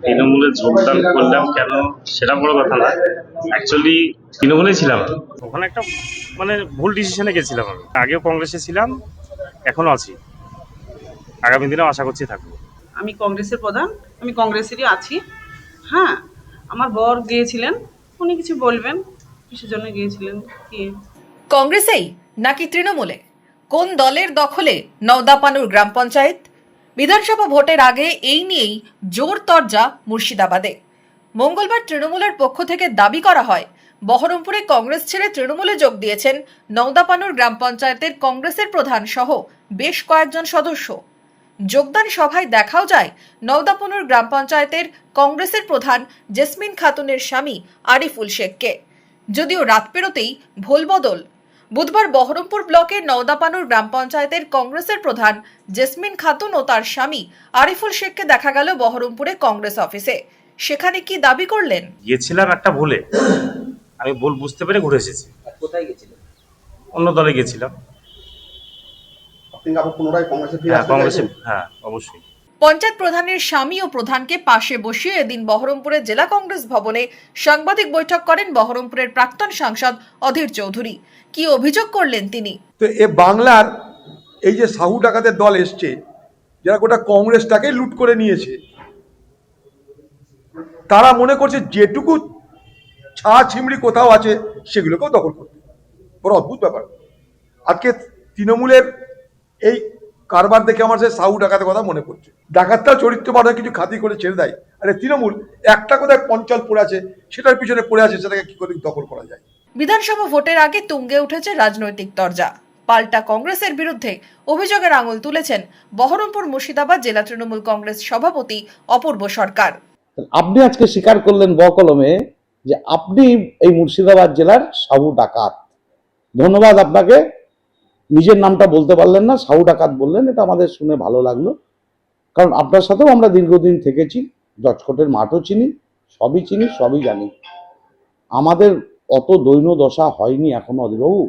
তৃণমূলে যোগদান করলাম কেন সেটা বড় কথা না, অ্যাকচুয়ালি তৃণমূলেই ছিলাম। ওখানে একটা মানে ভুল ডিসিশনে গেছিলাম। আমি আগেও কংগ্রেসে ছিলাম, এখনো আছি, আগামী দিনেও আশা করছি থাকবো। আমি কংগ্রেসের প্রধান, আমি কংগ্রেসেরই আছি। হ্যাঁ, আমার বর গিয়েছিলেন, উনি কিছু বলবেন কিসের জন্য গিয়েছিলেন কি। কংগ্রেসেই নাকি তৃণমূলে? কোন দলের দখলে নওদাপানুর গ্রাম পঞ্চায়েত? বিধানসভা ভোটের আগে এই নিয়েই জোর তরজা মুর্শিদাবাদে। মঙ্গলবার তৃণমূলের পক্ষ থেকে দাবি করা হয়, বহরমপুরে কংগ্রেস ছেড়ে তৃণমূলে যোগ দিয়েছেন নওদাপানুর গ্রাম পঞ্চায়েতের কংগ্রেসের প্রধান সহ বেশ কয়েকজন সদস্য। যোগদান সভায় দেখাও যায় নওদাপানুর গ্রাম পঞ্চায়েতের কংগ্রেসের প্রধান জেসমিন খাতুনের স্বামী আরিফুল শেখকে। যদিও রাত পেরোতেই ভোলবদল। বুধবার বহরমপুর ব্লকের নওদাপানুর গ্রাম পঞ্চায়েতের কংগ্রেসের প্রধান জেসমিন খাতুন ও তার স্বামী আরিফুল শেখকে দেখা গেল বহরমপুরে কংগ্রেস অফিসে। সেখানে কি দাবি করলেন? গিয়েছিলাম একটা ভুলে, আমি ভুল বুঝতে পেরে ঘুরে এসেছি। কোথায় গেছিলেন? অন্য দলে গেছিলাম। আপনি আবার পুনরায় কংগ্রেসে ফিরে হ্যাঁ, আসতে কংগ্রেসে, চাইছেন? হ্যাঁ অবশ্যই। পঞ্চায়েত প্রধানের স্বামী ও প্রধানকে পাশে বসিয়ে এদিন বহরমপুরের জেলা কংগ্রেস ভবনে সাংবাদিক বৈঠক করেন বহরমপুরের প্রাক্তন সাংসদ অধীর চৌধুরী। কি অভিযোগ করলেন তিনি? তো এ বাংলার এই যে সাহু ডাকাতের দল এসছে, যারা গোটা কংগ্রেসটাকে লুট করে নিয়েছে, তারা মনে করছে যেটুকু ছা ছিমড়ি কোথাও আছে সেগুলোকেও দখল করতে। বড় অদ্ভুত ব্যাপার। আজকে তৃণমূলের এই কারবার দেখে আমার সে সাহু ডাকাতের কথা মনে পড়ছে। ডাকাতটাও চরিত্রবান হয়ে কিছু খাতি করে ছেড়ে দেয়, আরে তৃণমূল একটা কোথায় পঞ্চাল পড়ে আছে, সেটার পিছনে পড়ে আছে, সেটাকে কি করে দখল করা যায়। বিধানসভা ভোটের আগে তুঙ্গে উঠেছে রাজনৈতিক তরজা। পাল্টা কংগ্রেসের বিরুদ্ধে অভিযোগের আঙুল তুলেছেন বহরমপুর মুর্শিদাবাদ জেলা তৃণমূল কংগ্রেস সভাপতি অপূর্ব সরকার। আপনি আজকে স্বীকার করলেন বকলমে যে আপনি এই মুর্শিদাবাদ জেলার সাহু ডাকাত। ধন্যবাদ আপনাকে। নিজের নামটা বলতে পারলেন না, সাহু ডাকাত বললেন, এটা আমাদের শুনে ভালো লাগলো। কারণ আপনার সাথেও আমরা দীর্ঘদিন থেকেছি, জজকোটের মাঠও চিনি, সবই জানি। আমাদের অত দৈন্য দশা হয়নি এখনো অধীরবাবু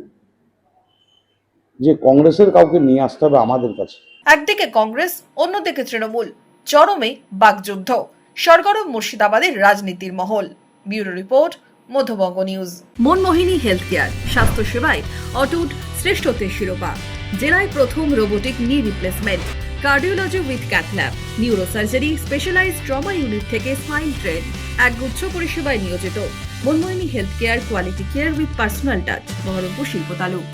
যে কংগ্রেসের কাউকে নিয়ে আসতে হবে আমাদের কাছে। একদিকে কংগ্রেস, অন্যদিকে তৃণমূল, চরমে বাকযুদ্ধ। সরগরম মুর্শিদাবাদের রাজনীতির মহল। Bureau report, Madhyabanga news. Manmohini health care, স্বাস্থ্য সেবায় অটুট শ্রেষ্ঠত্বের শিরোপা। জেলায় প্রথম robotic knee replacement, cardiology with cath lab, neurosurgery, specialized trauma unit থেকে স্পাইন ট্রেন, একগুচ্ছ পরিষেবায় নিয়োজিত। Manmohini health care, quality care with personal touch, Baharampur শিল্প তালুক।